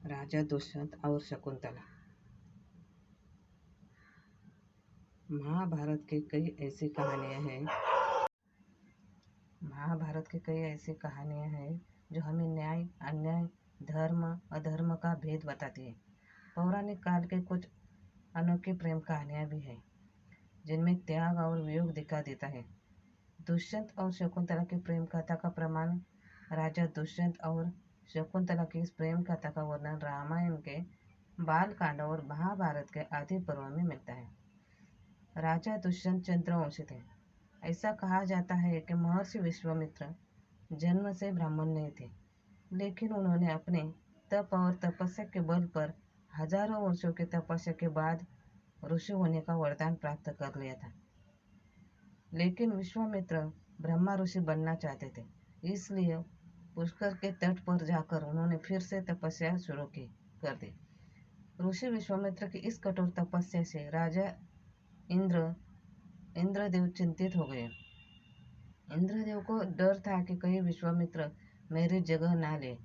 राजा दुष्यंत और शकुंतला। महाभारत के कई ऐसी कहानियां हैं जो हमें न्याय, अन्याय, धर्म, अधर्म का भेद बताती है। पौराणिक काल के कुछ अनोखी प्रेम कहानियां भी हैं जिनमें त्याग और वियोग दिखा देता है। दुष्यंत और शकुंतला की प्रेम कथा का प्रमाण राजा दुष्यंत और शकुंतला की इस प्रेम कथा का वर्णन रामायण के बाल कांड और महाभारत के आदि पर्व में मिलता है। राजा दुष्यंत चंद्रवंशी थे। ऐसा कहा जाता है कि महर्षि विश्वामित्र जन्म से ब्राह्मण नहीं थे, लेकिन उन्होंने अपने तप और तपस्या के बल पर हजारों वर्षों की तपस्या के बाद ऋषि होने का वरदान प्राप्त कर लिया था। लेकिन विश्वामित्र ब्रह्मा ऋषि बनना चाहते थे, इसलिए पुष्कर के तट पर जाकर उन्होंने फिर से तपस्या शुरू कर दी। ऋषि विश्वामित्र की इस कठोर तपस्या से राजा इंद्रदेव चिंतित हो गए। इंद्रदेव को डर था कि कहीं विश्वामित्र मेरी जगह ना ले,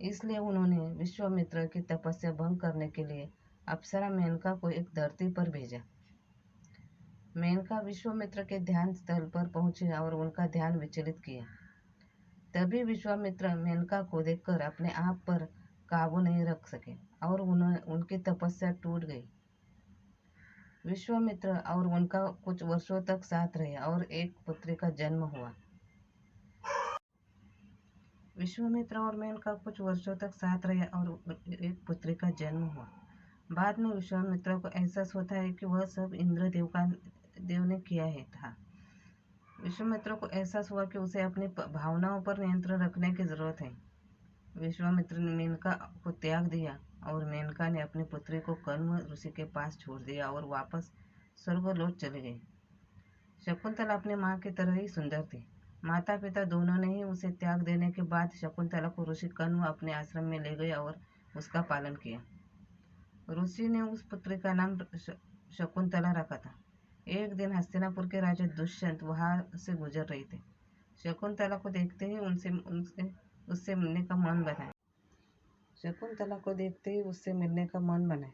इसलिए उन्होंने विश्वामित्र की तपस्या भंग करने के लिए अप्सरा मेनका को एक धरती पर भेजा। मेनका विश्वामित्र के ध्यान स्थल पर पहुंचे और उनका ध्यान विचलित किया। तभी विश्वामित्र मेनका को देखकर अपने आप पर काबू नहीं रख सके और उनकी तपस्या टूट गई। विश्वामित्र और उनका कुछ वर्षों तक साथ रहे और एक पुत्री का जन्म हुआ। बाद में विश्वामित्र को एहसास होता है कि वह सब इंद्रदेव ने किया है था। विश्वामित्र को एहसास हुआ कि उसे अपनी भावनाओं पर नियंत्रण रखने की जरूरत है। विश्वामित्र ने मेनका को त्याग दिया और मेनका ने अपनी पुत्री को कण्व ऋषि के पास छोड़ दिया और वापस स्वर्गलोक चले गए। शकुंतला अपनी माँ की तरह ही सुंदर थी। माता पिता दोनों ने ही उसे त्याग देने के बाद शकुंतला को ऋषि कण्व अपने आश्रम में ले गए और उसका पालन किया। ऋषि ने उस पुत्री का नाम शकुंतला रखा था। एक दिन हस्तिनापुर के राजा दुष्यंत वहां से गुजर रहे थे। शकुंतला को देखते ही उससे मिलने का मन बना।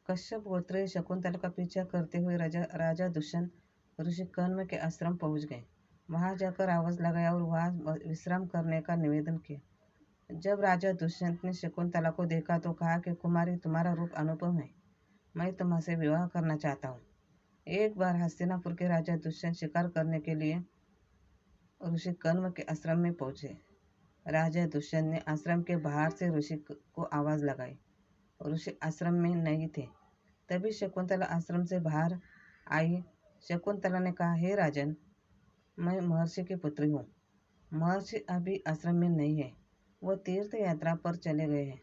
कश्यप गोत्रीय शकुंतला का पीछा करते हुए राजा दुष्यंत ऋषि कण्व के आश्रम पहुंच गए। वहां जाकर आवाज लगाया और वहां विश्राम करने का निवेदन किया। जब राजा दुष्यंत ने शकुंतला को देखा तो कहा कि कुमारी, तुम्हारा रूप अनुपम है, मैं तुम्हारे विवाह करना चाहता हूँ। एक बार हस्तिनापुर के राजा दुष्यंत शिकार करने के लिए ऋषि कण्व के आश्रम में पहुंचे। राजा दुष्यंत ने आश्रम के बाहर से ऋषि को आवाज लगाई। ऋषि आश्रम में नहीं थे। तभी शकुंतला आश्रम से बाहर आई। शकुंतला ने कहा, हे राजन, मैं महर्षि की पुत्री हूँ। महर्षि अभी आश्रम में नहीं है, वो तीर्थ यात्रा पर चले गए हैं।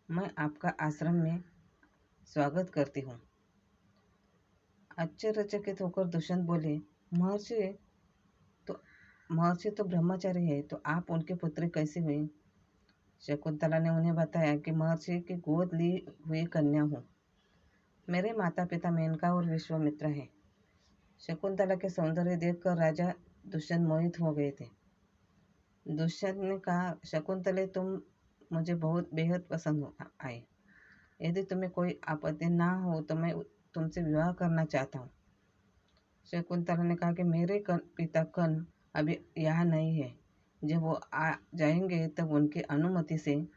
मैं आपका आश्रम में स्वागत करती हूँ। आश्चर्यचकित होकर दुष्यंत बोले, महर्षि तो ब्रह्मचारी है, तो आप उनकी पुत्री कैसे हुई? शकुंतला ने उन्हें बताया कि महर्षि की गोद ली हुई कन्या हूँ। मेरे माता पिता मेनका और विश्वामित्र हैं। शकुंतला के सौंदर्य देखकर राजा दुष्यंत मोहित हो गए थे। दुष्यंत ने कहा, शकुंतले, तुम मुझे बेहद पसंद आए। यदि तुम्हें कोई आपत्ति ना हो तो मैं तुमसे विवाह करना चाहता हूँ। शकुंतला ने कहा कि मेरे पिता कण्व अभी यहाँ नहीं है। जब वो आ जाएंगे तब उनकी अनुमति से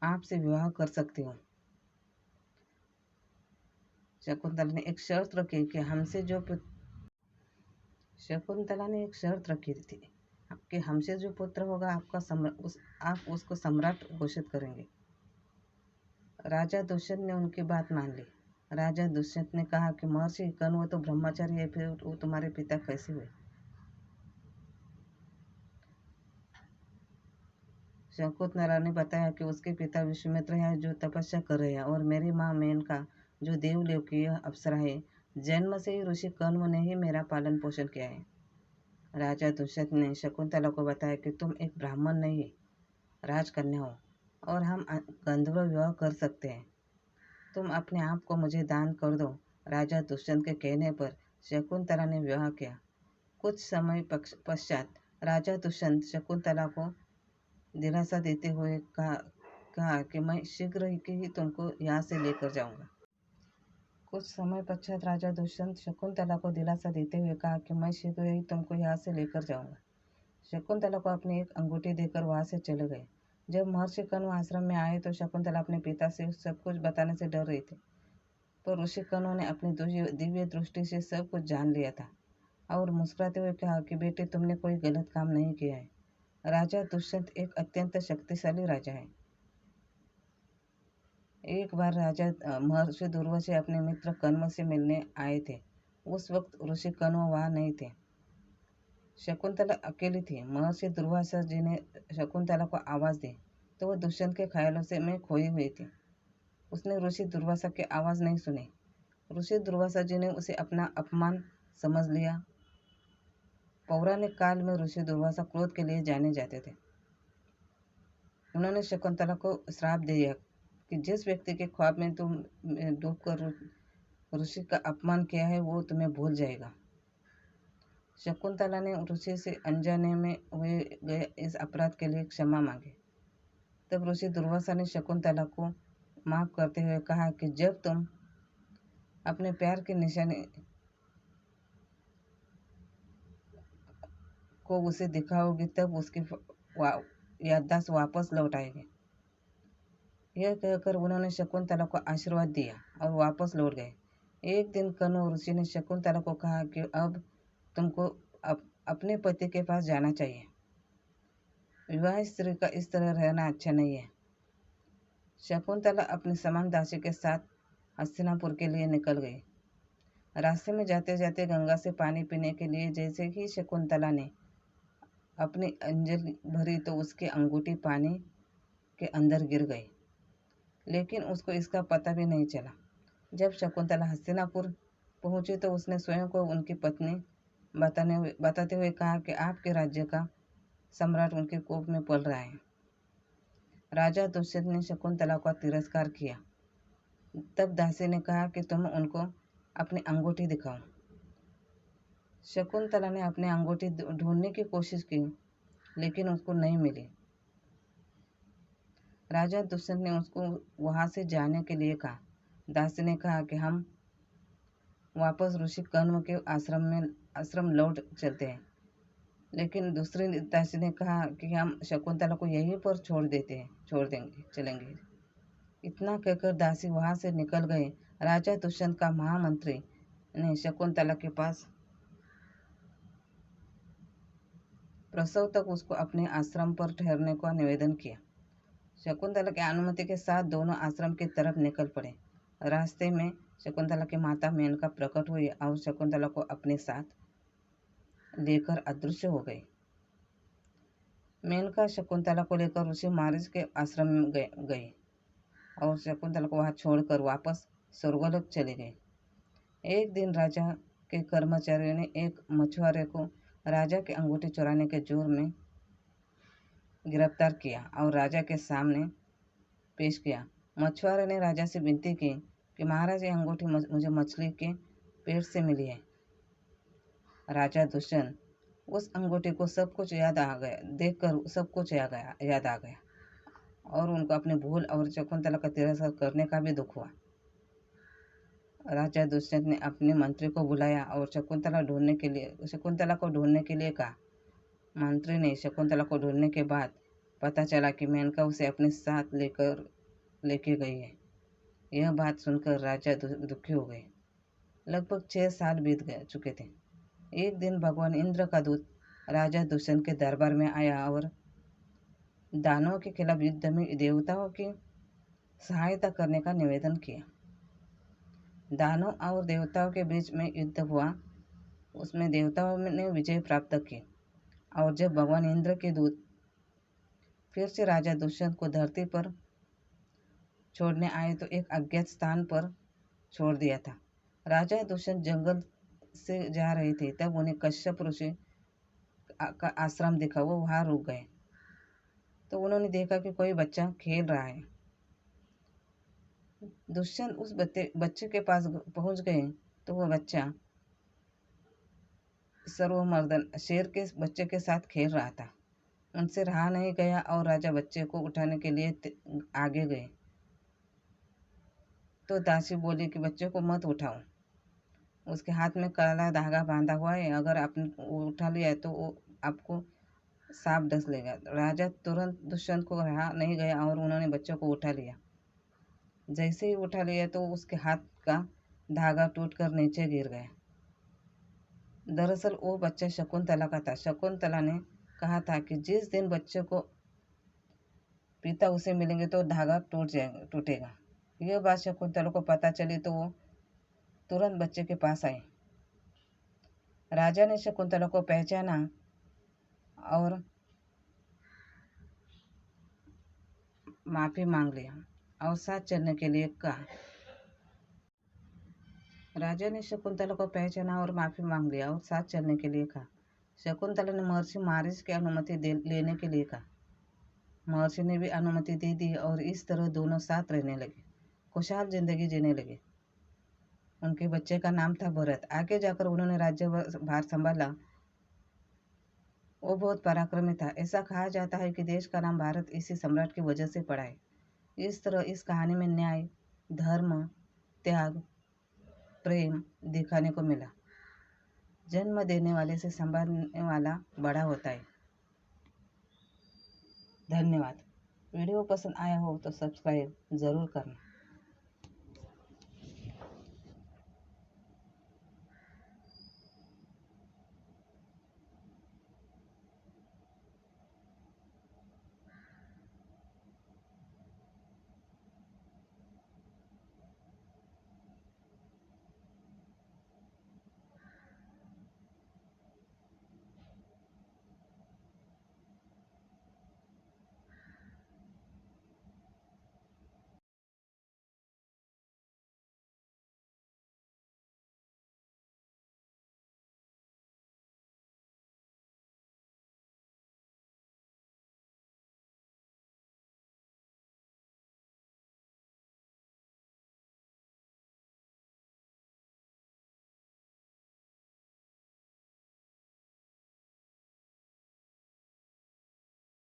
आपसे विवाह कर सकती हूँ। शकुंतला ने एक शर्त रखी कि हमसे जो पुत्र होगा आप उसको सम्राट घोषित करेंगे। राजा दुष्यंत ने उनकी बात मान ली। राजा दुष्यंत ने कहा कि महर्षि कण्व तो ब्रह्मचारी है, फिर वो तुम्हारे पिता कैसे हुए? शकुंतला ने बताया कि उसके पिता विश्वामित्र हैं जो तपस्या कर रहे हैं और मेरी माँ मेनका जो देवलोकीय अप्सरा है। जन्म से ही ऋषि कण्व ने ही मेरा पालन पोषण किया है। राजा दुष्यंत ने शकुंतला को बताया कि तुम एक ब्राह्मण नहीं, राजकन्या हो और हम गंधर्व विवाह कर सकते हैं। तुम अपने आप को मुझे दान कर दो। राजा दुष्यंत के कहने पर शकुंतला ने विवाह किया। कुछ समय पश्चात राजा दुष्यंत शकुंतला को दिलासा देते हुए कहा कि मैं शीघ्र ही तुमको यहाँ से लेकर जाऊंगा। कुछ समय पश्चात राजा दुष्यंत शकुंतला को दिलासा देते हुए कहा कि मैं शीघ्र ही तुमको यहाँ से लेकर जाऊंगा। शकुंतला को अपनी एक अंगूठी देकर वहां से चले गए। जब महर्षि कण्व आश्रम में आए तो शकुंतला अपने पिता से सब कुछ बताने से डर रही थी, पर ऋषि कण्व ने अपनी दिव्य दृष्टि से सब कुछ जान लिया था और मुस्कुराते हुए कहा कि बेटे, तुमने कोई गलत काम नहीं किया है। राजा दुष्यंत एक अत्यंत शक्तिशाली राजा है। एक बार राजा महर्षि दुर्वासा अपने मित्र कण्व से मिलने आए थे। उस वक्त ऋषि कण्व वहां नहीं थे। शकुंतला अकेली थी। महर्षि दुर्वासा जी ने शकुंतला को आवाज दी तो वह दुष्यंत के ख्यालों से में खोई हुई थी। उसने ऋषि दुर्वासा की आवाज नहीं सुनी। ऋषि दुर्वासा जी ने उसे अपना अपमान समझ लिया। पौराणिक काल में ऋषि दुर्वासा क्रोध के लिए जाने जाते थे। उन्होंने शकुंतला को श्राप दिया कि जिस व्यक्ति के ख्वाब में तुम डूबकर ऋषि का अपमान किया है वो तुम्हें भूल जाएगा। शकुंतला ने ऋषि से अनजाने में हुए गए इस अपराध के लिए क्षमा मांगी। तब ऋषि दुर्वासा ने शकुंतला को माफ करते हुए कहा कि जब तुम अपने प्यार की निशानी को उसे दिखाओगी तब उसकी याददाश्त वापस लौट आएगी। यह कहकर उन्होंने शकुंतला को आशीर्वाद दिया और वापस लौट गए। एक दिन कण्व ऋषि ने शकुंतला को कहा कि अब तुमको अपने पति के पास जाना चाहिए। विवाहित स्त्री का इस तरह रहना अच्छा नहीं है। शकुंतला अपनी समान दासी के साथ हस्तिनापुर के लिए निकल गई। रास्ते में जाते जाते गंगा से पानी पीने के लिए जैसे ही शकुंतला ने अपनी अंजलि भरी तो उसकी अंगूठी पानी के अंदर गिर गई, लेकिन उसको इसका पता भी नहीं चला। जब शकुंतला हस्तिनापुर पहुंची तो उसने स्वयं को उनकी पत्नी बताते हुए कहा कि आपके राज्य का सम्राट उनके कोप में पड़ रहा है। राजा दुष्यंत ने शकुंतला का तिरस्कार किया। तब दासी ने कहा कि तुम उनको अपनी अंगूठी दिखाओ। शकुंतला ने अपनी अंगूठी ढूंढने की कोशिश की, लेकिन उसको नहीं मिली। राजा दुष्यंत ने उसको वहां से जाने के लिए कहा। दासी ने कहा कि हम वापस ऋषि कण्व के आश्रम लौट चलते हैं, लेकिन दूसरी दासी ने कहा कि हम शकुंतला को यहीं पर छोड़ देंगे चलेंगे। इतना कहकर दासी वहां से निकल गए। राजा दुष्यंत का महामंत्री ने शकुंतला के पास प्रसव तक उसको अपने आश्रम पर ठहरने का निवेदन किया। शकुंतला की अनुमति के साथ दोनों आश्रम की तरफ निकल पड़े। रास्ते में शकुंतला की माता मेनका प्रकट हुई और शकुंतला को अपने साथ लेकर अदृश्य हो गई। मेनका शकुंतला को लेकर ऋषि मारिच के आश्रम में गई और शकुंतला को वहां छोड़कर वापस स्वर्गलोक चले गए। एक दिन राजा के कर्मचारियों ने एक मछुआरे को राजा की अंगूठी चुराने के जुर्म में गिरफ्तार किया और राजा के सामने पेश किया। मछुआरे ने राजा से विनती की कि महाराज, ये अंगूठी मुझे मछली के पेट से मिली है। राजा दुष्यंत उस अंगूठी को सब कुछ याद आ गया, देखकर सब कुछ याद आ गया और उनको अपनी भूल और शकुंतला का तिरस्कार करने का भी दुख हुआ। राजा दुष्यंत ने अपने मंत्री को बुलाया और शकुंतला को ढूंढने के लिए कहा। मंत्री ने शकुंतला को ढूंढने के बाद पता चला कि मेनका उसे अपने साथ लेके गई है। यह बात सुनकर राजा दुखी हो गए। लगभग 6 साल बीत चुके थे। एक दिन भगवान इंद्र का दूत राजा दुष्यंत के दरबार में आया और दानवों के खिलाफ युद्ध में देवताओं की सहायता करने का निवेदन किया। दानव और देवताओं के बीच में युद्ध हुआ। उसमें देवताओं ने विजय प्राप्त की और जब भगवान इंद्र के दूत फिर से राजा दुष्यंत को धरती पर छोड़ने आए तो एक अज्ञात स्थान पर छोड़ दिया था। राजा दुष्यंत जंगल से जा रहे थे, तब उन्हें कश्यप ऋषि का आश्रम दिखा। वो वहां रुक गए तो उन्होंने देखा कि कोई बच्चा खेल रहा है। दुष्यंत उस बच्चे के पास पहुंच गए तो वह बच्चा सर्वमर्दन शेर के बच्चे के साथ खेल रहा था। उनसे रहा नहीं गया और राजा बच्चे को उठाने के लिए आगे गए। तो दासी बोली कि बच्चे को मत उठाओ, उसके हाथ में काला धागा बांधा हुआ है, अगर आपने उठा लिया है तो वो आपको सांप डस लेगा। राजा तुरंत दुष्यंत को रहा नहीं गया और उन्होंने बच्चों को उठा लिया। जैसे ही उठा लिया तो उसके हाथ का धागा टूटकर नीचे गिर गया। दरअसल वो बच्चा शकुंतला का था। शकुंतला ने कहा था कि जिस दिन बच्चे को पिता उसे मिलेंगे तो धागा टूटेगा। यह बात शकुंतला को पता चली तो वो तुरंत बच्चे के पास आई। राजा ने शकुंतला को पहचाना और माफी मांग लिया और साथ चलने के लिए कहा। राजा ने शकुंतला को पहचाना और माफी मांग लिया और साथ चलने के लिए कहा। शकुंतला ने महर्षि मारीच की अनुमति लेने के लिए कहा। महर्षि ने भी अनुमति दे दी और इस तरह दोनों साथ रहने लगे, खुशहाल जिंदगी जीने लगे। उनके बच्चे का नाम था भरत। आगे जाकर उन्होंने राज्य भार संभाला। वो बहुत पराक्रमी था। ऐसा कहा जाता है कि देश का नाम भारत इसी सम्राट की वजह से पड़ा है। इस तरह इस कहानी में न्याय, धर्म, त्याग, प्रेम दिखाने को मिला। जन्म देने वाले से संभालने वाला बड़ा होता है। धन्यवाद। वीडियो पसंद आया हो तो सब्सक्राइब जरूर करना।